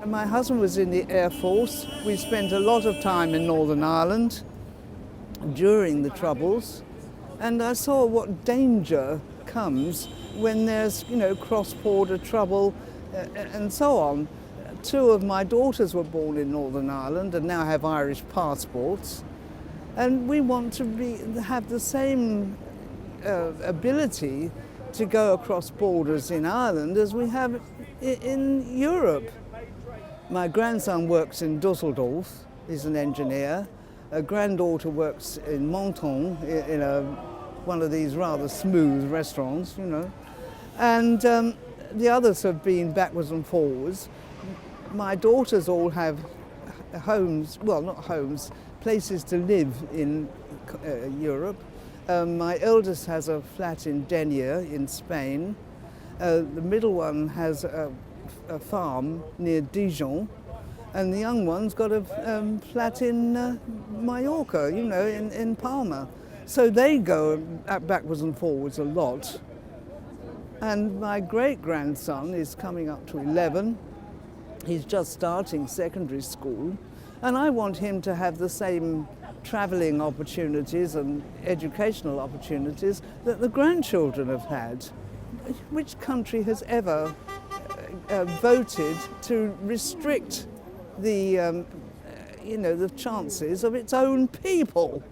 My husband was in the Air Force. We spent a lot of time in Northern Ireland during the Troubles, and I saw what danger comes when there's, cross-border trouble and so on. Two of my daughters were born in Northern Ireland and now have Irish passports, and we want to have the same ability to go across borders in Ireland as we have in Europe. My grandson works in Düsseldorf, he's an engineer. A granddaughter works in Menton in one of these rather smooth restaurants, And the others have been backwards and forwards. My daughters all have homes, well, not homes, places to live in Europe. My eldest has a flat in Denia in Spain. The middle one has a farm near Dijon, and the young one's got a flat in Mallorca, in Palma. So they go backwards and forwards a lot. And my great-grandson is coming up to 11. He's just starting secondary school, and I want him to have the same travelling opportunities and educational opportunities that the grandchildren have had. Which country has ever voted to restrict the chances of its own people?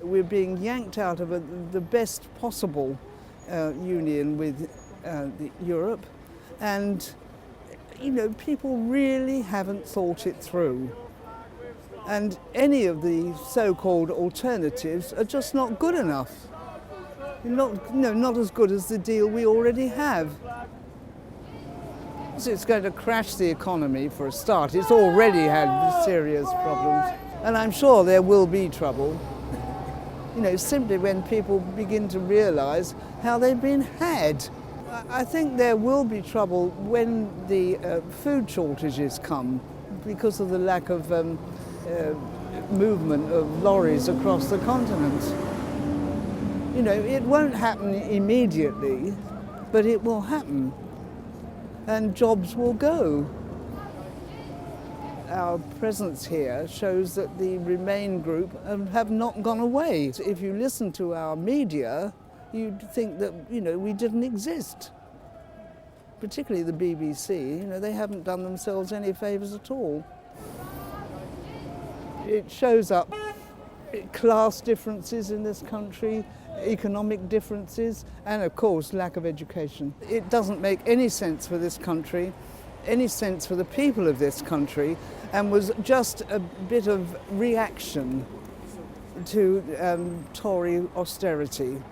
We're being yanked out of the best possible union with Europe, and people really haven't thought it through. And any of the so-called alternatives are just not good enough. Not as good as the deal we already have. So it's going to crash the economy for a start. It's already had serious problems. And I'm sure there will be trouble. Simply when people begin to realise how they've been had. I think there will be trouble when the food shortages come because of the lack of movement of lorries across the continent. It won't happen immediately, but it will happen, and jobs will go. Our presence here shows that the Remain group have not gone away. If you listen to our media, you'd think that, we didn't exist. Particularly the BBC, they haven't done themselves any favours at all. It shows up class differences in this country, economic differences, and of course lack of education. It doesn't make any sense for this country, any sense for the people of this country, and was just a bit of reaction to Tory austerity.